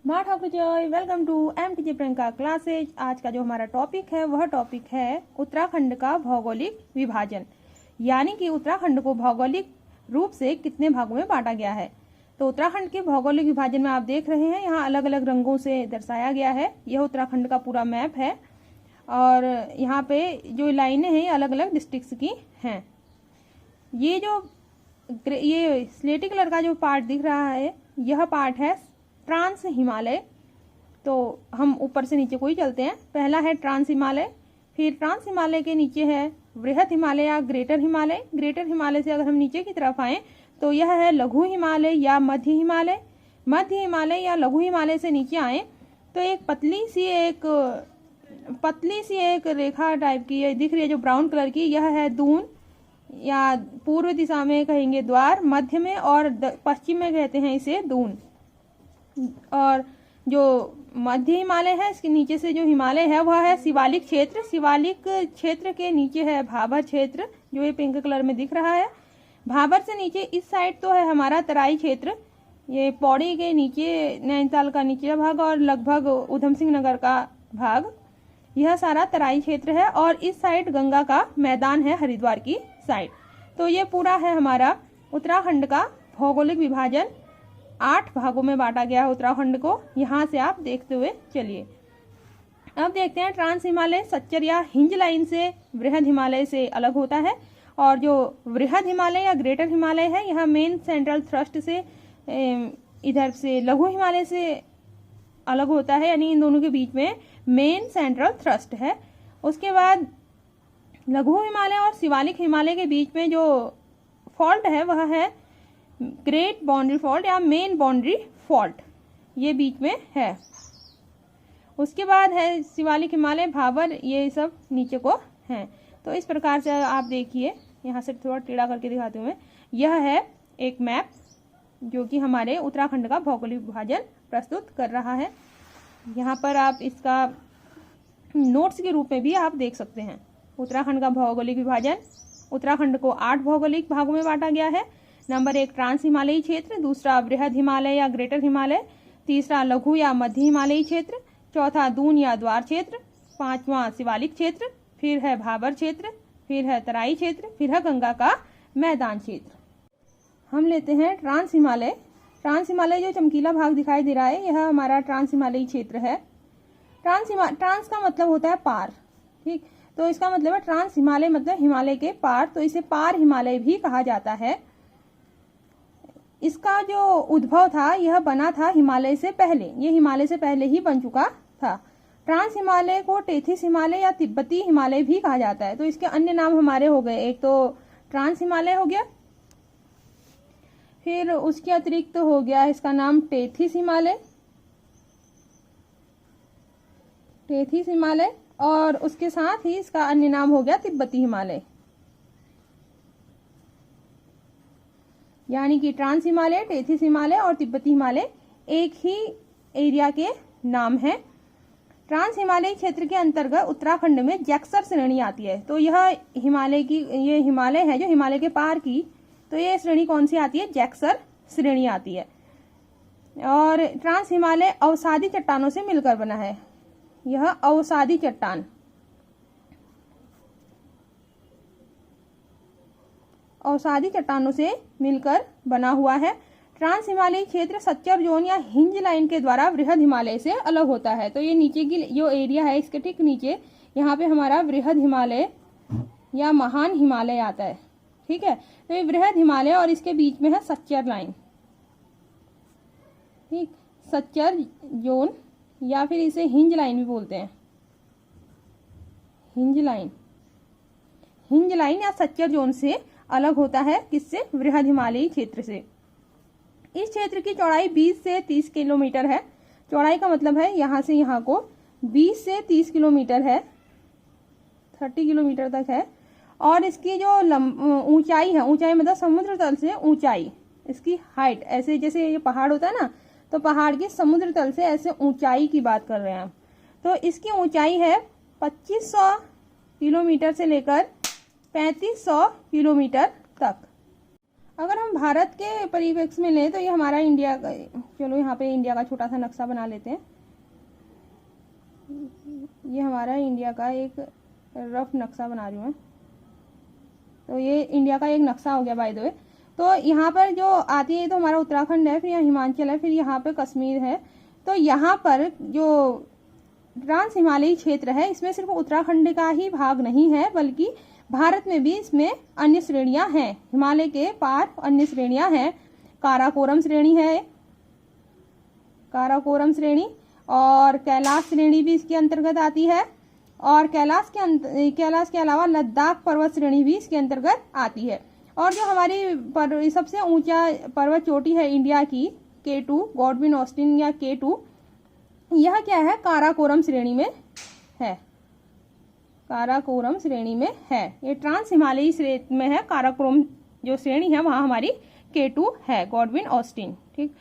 माँ ठाकुर जय, welcome to MTJ Priyanka classes. आज का जो हमारा टॉपिक है वह टॉपिक है उत्तराखंड का भौगोलिक विभाजन, यानी कि उत्तराखंड को भौगोलिक रूप से कितने भागों में बांटा गया है। तो उत्तराखंड के भौगोलिक विभाजन में आप देख रहे हैं यहाँ अलग अलग रंगों से दर्शाया गया है। यह उत्तराखंड का पूरा मैप है और यहाँ पे जो लाइनें हैं अलग अलग डिस्ट्रिक्ट्स की हैं। ये स्लेटी कलर का जो पार्ट दिख रहा है यह पार्ट है ट्रांस हिमालय। तो हम ऊपर से नीचे को ही चलते हैं। पहला है ट्रांस हिमालय, फिर ट्रांस हिमालय के नीचे है वृहद हिमालय या ग्रेटर हिमालय। ग्रेटर हिमालय से अगर हम नीचे की तरफ आए तो यह है लघु हिमालय या मध्य हिमालय। मध्य हिमालय या लघु हिमालय से नीचे आए तो एक पतली सी एक रेखा टाइप की दिख रही है जो ब्राउन कलर की, यह है दून या पूर्व दिशा में कहेंगे द्वार, मध्य में और पश्चिम में कहते हैं इसे दून। और जो मध्य हिमालय है इसके नीचे से जो हिमालय है वह है शिवालिक क्षेत्र। शिवालिक क्षेत्र के नीचे है भाबर क्षेत्र जो ये पिंक कलर में दिख रहा है। भाबर से नीचे इस साइड तो है हमारा तराई क्षेत्र, ये पौड़ी के नीचे नैनीताल का निचला भाग और लगभग उधम सिंह नगर का भाग, यह सारा तराई क्षेत्र है। और इस साइड गंगा का मैदान है हरिद्वार की साइड। तो ये पूरा है हमारा उत्तराखंड का भौगोलिक विभाजन। 8 भागों में बांटा गया है उत्तराखंड को। यहाँ से आप देखते हुए चलिए। अब देखते हैं ट्रांस हिमालय सच्चर या हिंज लाइन से वृहद हिमालय से अलग होता है, और जो वृहद हिमालय या ग्रेटर हिमालय है यह मेन सेंट्रल थ्रस्ट से इधर से लघु हिमालय से अलग होता है, यानी इन दोनों के बीच में मेन सेंट्रल थ्रस्ट है। उसके बाद लघु हिमालय और शिवालिक हिमालय के बीच में जो फॉल्ट है वह है ग्रेट बाउंड्री फॉल्ट या मेन बाउंड्री फॉल्ट, ये बीच में है। उसके बाद है शिवालिक हिमालय, भाबर, ये सब नीचे को हैं। तो इस प्रकार से आप देखिए, यहाँ से थोड़ा टेढ़ा करके दिखाते हुए, यह है एक मैप जो कि हमारे उत्तराखंड का भौगोलिक विभाजन प्रस्तुत कर रहा है। यहाँ पर आप इसका नोट्स के रूप में भी आप देख सकते हैं। उत्तराखंड का भौगोलिक विभाजन, उत्तराखंड को 8 भौगोलिक भागों में बांटा गया है। नंबर 1 ट्रांस हिमालयी क्षेत्र, दूसरा वृहद हिमालय या ग्रेटर हिमालय, तीसरा लघु या मध्य हिमालयी क्षेत्र, चौथा दून या द्वार क्षेत्र, पांचवा शिवालिक क्षेत्र, फिर है भाबर क्षेत्र, फिर है तराई क्षेत्र, फिर है गंगा का मैदान क्षेत्र। हम लेते हैं ट्रांस हिमालय। ट्रांस हिमालय जो चमकीला भाग दिखाई दे रहा है यह हमारा ट्रांस हिमालयी क्षेत्र है। ट्रांस का मतलब होता है पार, ठीक। तो इसका मतलब है ट्रांस हिमालय मतलब हिमालय के पार, तो इसे पार हिमालय भी कहा जाता है। इसका जो उद्भव था यह बना था हिमालय से पहले, ये हिमालय से पहले ही बन चुका था। ट्रांस हिमालय को टेथिस हिमालय या तिब्बती हिमालय भी कहा जाता है। तो इसके अन्य नाम हमारे हो गए, एक तो ट्रांस हिमालय हो गया, फिर उसके अतिरिक्त हो गया इसका नाम टेथिस हिमालय, और उसके साथ ही इसका अन्य नाम हो गया तिब्बती हिमालय। यानी कि ट्रांस हिमालय, टेथिस हिमालय और तिब्बती हिमालय एक ही एरिया के नाम है। ट्रांस हिमालयी क्षेत्र के अंतर्गत उत्तराखंड में जैक्सर श्रेणी आती है। तो यह ये हिमालय है जो हिमालय के पार की, तो ये श्रेणी कौन सी आती है? जैक्सर श्रेणी आती है। और ट्रांस हिमालय अवसादी चट्टानों से मिलकर बना है। यह अवसादी चट्टानों से मिलकर बना हुआ है। ट्रांस हिमालयी क्षेत्र सच्चर जोन या हिंज लाइन के द्वारा वृहद हिमालय से अलग होता है। तो ये नीचे की जो एरिया है इसके ठीक नीचे यहाँ पे हमारा वृहद हिमालय या महान हिमालय आता है, ठीक है। तो ये वृहद हिमालय और इसके बीच में है सच्चर लाइन, ठीक, सच्चर जोन या फिर इसे हिंज लाइन भी बोलते हैं। हिंज लाइन या सच्चर जोन से अलग होता है, किससे? वृहद हिमालयी क्षेत्र से। इस क्षेत्र की चौड़ाई 20 से 30 किलोमीटर है। चौड़ाई का मतलब है यहाँ से यहाँ को 20 से 30 किलोमीटर है, 30 किलोमीटर तक है। और इसकी जो ऊंचाई है, ऊंचाई मतलब समुद्र तल से ऊंचाई, इसकी हाइट, ऐसे जैसे ये पहाड़ होता है ना, तो पहाड़ की समुद्र तल से ऐसे ऊंचाई की बात कर रहे हैं हम। तो इसकी ऊंचाई है 2500 किलोमीटर से लेकर 3500 किलोमीटर तक। अगर हम भारत के परिप्रेक्ष्य में लें तो ये हमारा इंडिया का, चलो यहाँ पे इंडिया का छोटा सा नक्शा बना लेते हैं। ये हमारा इंडिया का एक रफ नक्शा बना रही हूँ मैं। तो ये इंडिया का एक नक्शा हो गया बाय द वे। तो यहाँ पर जो आती है तो हमारा उत्तराखंड है, फिर यहाँ हिमाचल है, फिर यहाँ पे कश्मीर है। तो यहाँ पर जो ट्रांस हिमालयी क्षेत्र है इसमें सिर्फ उत्तराखंड का ही भाग नहीं है, बल्कि भारत में भी इसमें अन्य श्रेणियां हैं। हिमालय के पार अन्य श्रेणियां हैं। काराकोरम श्रेणी है, काराकोरम श्रेणी, और कैलाश श्रेणी भी इसके अंतर्गत आती है। और कैलाश के अलावा लद्दाख पर्वत श्रेणी भी इसके अंतर्गत आती है। और जो हमारी सबसे ऊंचा पर्वत चोटी है इंडिया की, K2 गॉडविन ऑस्टिन या K2, यह क्या है, काराकोरम श्रेणी में है। काराकोरम श्रेणी में है, ये ट्रांस हिमालयी श्रेणी में है। काराकोरम जो श्रेणी है वहां हमारी K2 है, गॉडविन ऑस्टिन। ठीक,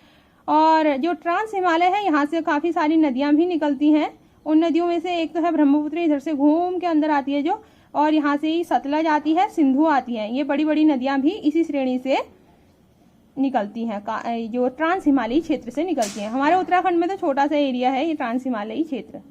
और जो ट्रांस हिमालय है यहाँ से काफी सारी नदियां भी निकलती हैं। उन नदियों में से एक तो है ब्रह्मपुत्र, इधर से घूम के अंदर आती है जो, और यहाँ से ही सतलज आती है, सिंधु आती है। ये बड़ी बड़ी नदियां भी इसी श्रेणी से निकलती हैं, जो ट्रांस हिमालयी क्षेत्र से निकलती हैं। हमारे उत्तराखंड में तो छोटा सा एरिया है ये ट्रांस हिमालयी क्षेत्र।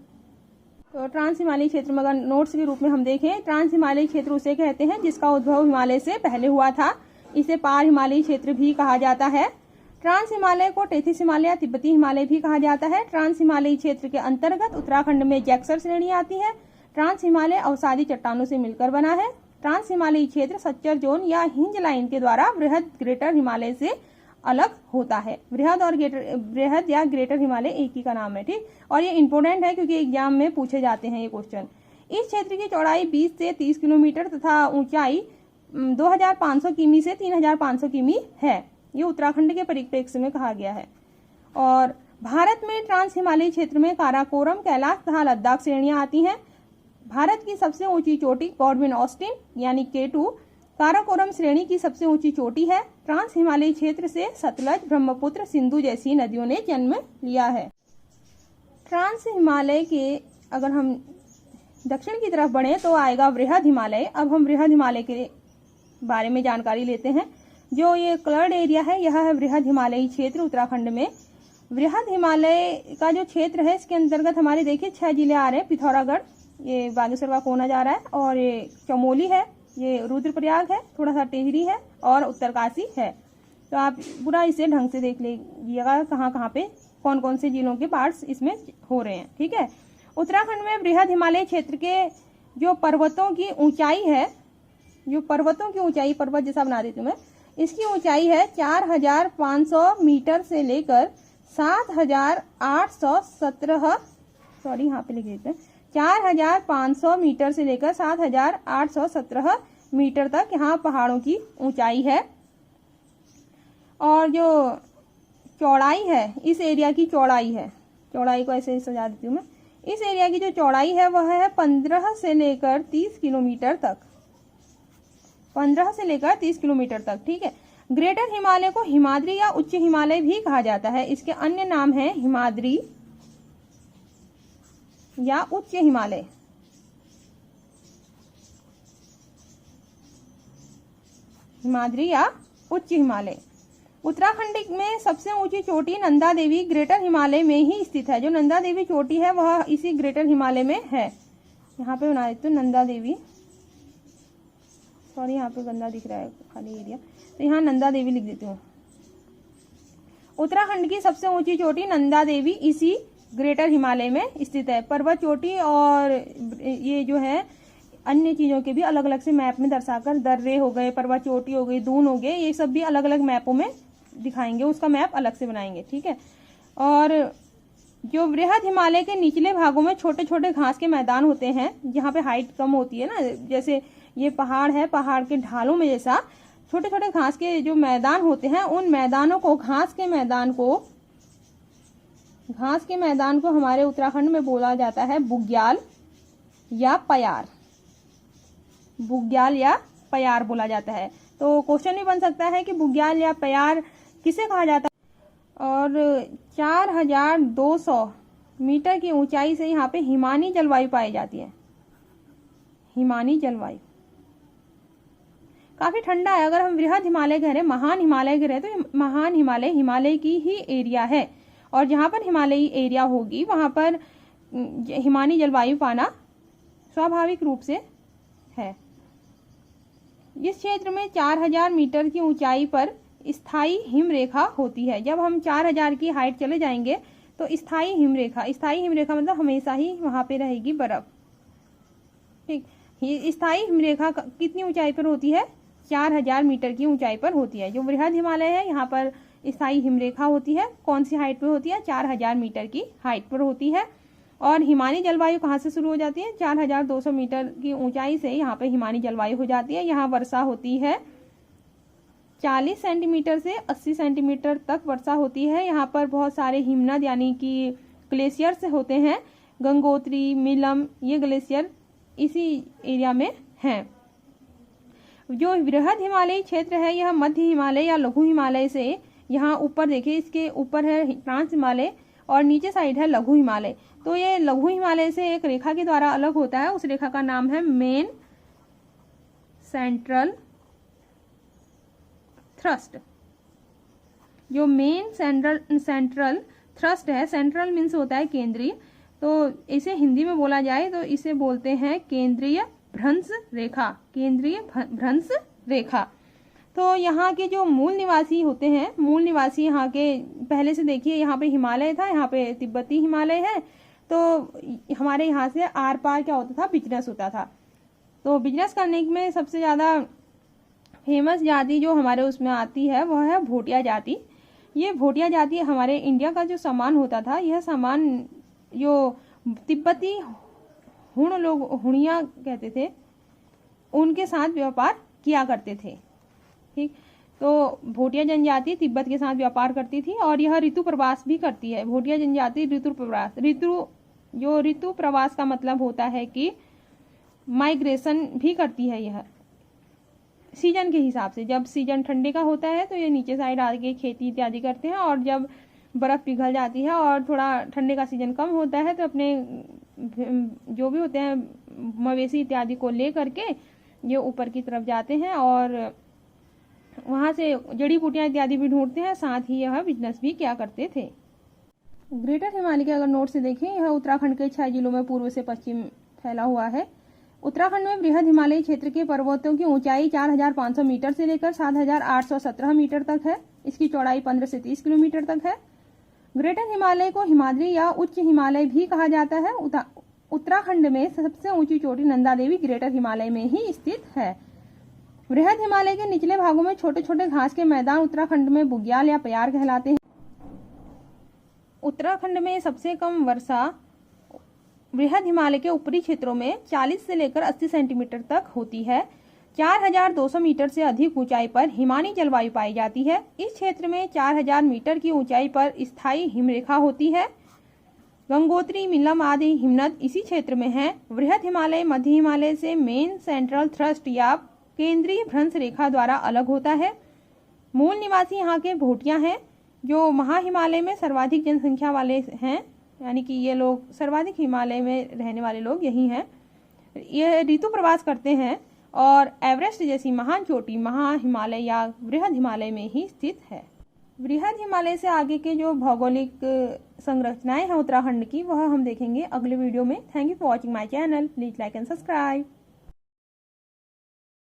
तो ट्रांस हिमालयी क्षेत्र में अगर नोट्स के रूप में हम देखें, ट्रांस हिमालयी क्षेत्र उसे कहते हैं जिसका उद्भव हिमालय से पहले हुआ था। इसे पार हिमालयी क्षेत्र भी कहा जाता है। ट्रांस हिमालय को टेथिस हिमालय या तिब्बती हिमालय भी कहा जाता है। ट्रांस हिमालयी क्षेत्र के अंतर्गत उत्तराखंड में जैक्सर श्रेणी आती है। ट्रांस हिमालय अवसादी चट्टानों से मिलकर बना है। ट्रांस हिमालयी क्षेत्र सच्चर जोन या हिंज लाइन के द्वारा बृहद ग्रेटर हिमालय से अलग होता है। बृहद या ग्रेटर हिमालय एक ही का नाम है। ठीक, और ये इंपोर्टेंट है क्योंकि एग्जाम में पूछे जाते हैं ये क्वेश्चन। इस क्षेत्र की चौड़ाई 20 से 30 किलोमीटर तथा ऊंचाई 2500 किमी से 3500 किमी है। ये उत्तराखंड के परिप्रेक्ष्य में कहा गया है। और भारत में ट्रांस हिमालयी क्षेत्र में काराकोरम, कैलाश तथा लद्दाख श्रेणियां आती हैं। भारत की सबसे ऊंची चोटी गॉडविन ऑस्टिन यानी K2 काराकोरम श्रेणी की सबसे ऊंची चोटी है। ट्रांस हिमालयी क्षेत्र से सतलज, ब्रह्मपुत्र, सिंधु जैसी नदियों ने जन्म लिया है। ट्रांस हिमालय के अगर हम दक्षिण की तरफ बढ़े तो आएगा वृहद हिमालय। अब हम वृहद हिमालय के बारे में जानकारी लेते हैं। जो ये कलर्ड एरिया है यह है वृहद हिमालयी क्षेत्र उत्तराखंड में। वृहद हिमालय का जो क्षेत्र है इसके अंतर्गत हमारे देखिए 6 जिले आ रहे हैं। पिथौरागढ़, ये बागेश्वर का कोना जा रहा है, और ये चमोली है, ये रुद्रप्रयाग है, थोड़ा सा टिहरी है और उत्तरकाशी है। तो आप पूरा इसे ढंग से देख लीजिएगा कहाँ पे कौन कौन से जिलों के पार्ट्स इसमें हो रहे हैं। ठीक है, उत्तराखंड में वृहद हिमालय क्षेत्र के जो पर्वतों की ऊंचाई है, जो पर्वतों की ऊंचाई, पर्वत जैसा बना देती हूँ मैं, इसकी ऊंचाई है 4500 मीटर से लेकर 7817, सॉरी यहाँ पे लिख देते हैं, 4500 मीटर से लेकर 7817 मीटर तक यहाँ पहाड़ों की ऊंचाई है। और जो चौड़ाई है, इस एरिया की चौड़ाई है, चौड़ाई को ऐसे सजा देती हूँ मैं, इस एरिया की जो चौड़ाई है वह है 15 से लेकर 30 किलोमीटर तक, 15 से लेकर 30 किलोमीटर तक। ठीक है, ग्रेटर हिमालय को हिमाद्री या उच्च हिमालय भी कहा जाता है। इसके अन्य नाम है हिमाद्री या उच्च हिमालय। हिमाद्री या उच्च हिमालय। उत्तराखंड में सबसे ऊंची चोटी नंदा देवी ग्रेटर हिमालय में ही स्थित है। जो नंदा देवी चोटी है वह इसी ग्रेटर हिमालय में है। यहाँ पे बना देते हैं नंदा देवी, सॉरी यहाँ पे गंदा दिख रहा है खाली एरिया, तो यहाँ नंदा देवी लिख देती हूँ। उत्तराखंड की सबसे ऊंची चोटी नंदा देवी इसी ग्रेटर हिमालय में स्थित है। पर्वत चोटी और ये जो है अन्य चीजों के भी अलग अलग से मैप में दर्शाकर, दर्रे हो गए, पर्वत चोटी हो गई, दून हो गए, ये सब भी अलग अलग मैपों में दिखाएंगे, उसका मैप अलग से बनाएंगे। ठीक है, और जो वृहद हिमालय के निचले भागों में छोटे छोटे घास के मैदान होते हैं, जहाँ पे हाइट कम होती है ना, जैसे ये पहाड़ है, पहाड़ के ढालों में जैसा छोटे छोटे घास के जो मैदान होते हैं, उन मैदानों को, घास के मैदान को हमारे उत्तराखंड में बोला जाता है बुग्याल या पयार। बुग्याल या पयार बोला जाता है। तो क्वेश्चन भी बन सकता है कि बुग्याल या पयार किसे कहा जाता है। और 4200 मीटर की ऊंचाई से यहाँ पे हिमानी जलवायु पाई जाती है। हिमानी जलवायु काफी ठंडा है। अगर हम वृहद हिमालय कह रहे हैं, महान हिमालय कह रहे हैं, तो महान हिमालय हिमालय की ही एरिया है, और जहां पर हिमालयी एरिया होगी वहां पर हिमानी जलवायु पाना स्वाभाविक रूप से है। इस क्षेत्र में 4000 मीटर की ऊंचाई पर स्थायी हिमरेखा होती है। जब हम 4000 की हाइट चले जाएंगे तो स्थायी हिमरेखा मतलब हमेशा ही वहां पे रहेगी बर्फ। ठीक, स्थायी हिमरेखा कितनी ऊंचाई पर होती है? 4000 मीटर की ऊंचाई पर होती है। जो वृहद हिमालय है यहाँ पर स्थायी हिमरेखा होती है। कौन सी हाइट पर होती है? 4000 मीटर की हाइट पर होती है। और हिमानी जलवायु कहाँ से शुरू हो जाती है? 4200 मीटर की ऊंचाई से यहाँ पे हिमानी जलवायु हो जाती है। यहाँ वर्षा होती है 40 सेंटीमीटर से 80 सेंटीमीटर तक वर्षा होती है। यहाँ पर बहुत सारे हिमनद यानी कि ग्लेशियर्स होते हैं। गंगोत्री, मीलम, ये ग्लेशियर इसी एरिया में हैं। जो वृहद हिमालयी क्षेत्र है यह मध्य हिमालय या लघु हिमालय से, यहाँ ऊपर देखिए इसके ऊपर है ट्रांस हिमालय और नीचे साइड है लघु हिमालय। तो ये लघु हिमालय से एक रेखा के द्वारा अलग होता है। उस रेखा का नाम है मेन सेंट्रल थ्रस्ट। जो मेन सेंट्रल थ्रस्ट है, सेंट्रल मीन्स होता है केंद्रीय, तो इसे हिंदी में बोला जाए तो इसे बोलते हैं केंद्रीय भ्रंश रेखा। केंद्रीय भ्रंश रेखा। तो यहाँ के जो मूल निवासी होते हैं, मूल निवासी यहाँ के, पहले से देखिए यहाँ पे हिमालय था, यहाँ पे तिब्बती हिमालय है, तो हमारे यहाँ से आर पार क्या होता था? बिजनेस होता था। तो बिजनेस करने में सबसे ज़्यादा फेमस जाति जो हमारे उसमें आती है वह है भोटिया जाति। ये भोटिया जाति हमारे इंडिया का जो सामान होता था, यह सामान जो तिब्बती हुण लोग, हुणिया कहते थे, उनके साथ व्यापार किया करते थे। ठीक, तो भोटिया जनजाति तिब्बत के साथ व्यापार करती थी और यह ऋतु प्रवास भी करती है। भोटिया जनजाति ऋतु प्रवास का मतलब होता है कि माइग्रेशन भी करती है। यह सीजन के हिसाब से, जब सीजन ठंडे का होता है तो ये नीचे साइड आके खेती इत्यादि करते हैं, और जब बर्फ पिघल जाती है और थोड़ा ठंडे का सीजन कम होता है तो अपने जो भी होते हैं मवेशी इत्यादि को ले करके ये ऊपर की तरफ जाते हैं और वहां से जड़ी बूटियां इत्यादि भी ढूंढते हैं। साथ ही यह बिजनेस भी किया करते थे। ग्रेटर हिमालय के अगर नोट से देखें, यह उत्तराखंड के 6 जिलों में पूर्व से पश्चिम फैला हुआ है। उत्तराखंड में वृहद हिमालयी क्षेत्र के पर्वतों की ऊंचाई 4500 मीटर से लेकर 7817 मीटर तक है। इसकी चौड़ाई 15 से 30 किलोमीटर तक है। ग्रेटर हिमालय को हिमाद्री या उच्च हिमालय भी कहा जाता है। उत्तराखंड में सबसे ऊंची चोटी नंदा देवी ग्रेटर हिमालय में ही स्थित है। वृहद हिमालय के निचले भागों में छोटे छोटे घास के मैदान उत्तराखंड में बुग्याल या प्यार कहलाते हैं। उत्तराखंड में सबसे कम वर्षा वृहद हिमालय के ऊपरी क्षेत्रों में 40 से लेकर 80 सेंटीमीटर तक होती है। 4200 मीटर से अधिक ऊंचाई पर हिमानी जलवायु पाई जाती है। इस क्षेत्र में 4000 मीटर की ऊंचाई पर स्थायी हिमरेखा होती है। गंगोत्री, मिलम आदि हिमनद इसी क्षेत्र में हैं। वृहद हिमालय मध्य हिमालय से मेन सेंट्रल थ्रस्ट या केंद्रीय भ्रंश रेखा द्वारा अलग होता है। मूल निवासी यहाँ के भोटिया हैं, जो महा हिमालय में सर्वाधिक जनसंख्या वाले हैं, यानी कि ये लोग सर्वाधिक हिमालय में रहने वाले लोग यही हैं। ये ऋतु प्रवास करते हैं और एवरेस्ट जैसी महान चोटी महा हिमालय या वृहद हिमालय में ही स्थित है। वृहद हिमालय से आगे के जो भौगोलिक संरचनाएं हैं उत्तराखंड की, वह हम देखेंगे अगले वीडियो में। Thank you for watching my channel. Please like and subscribe.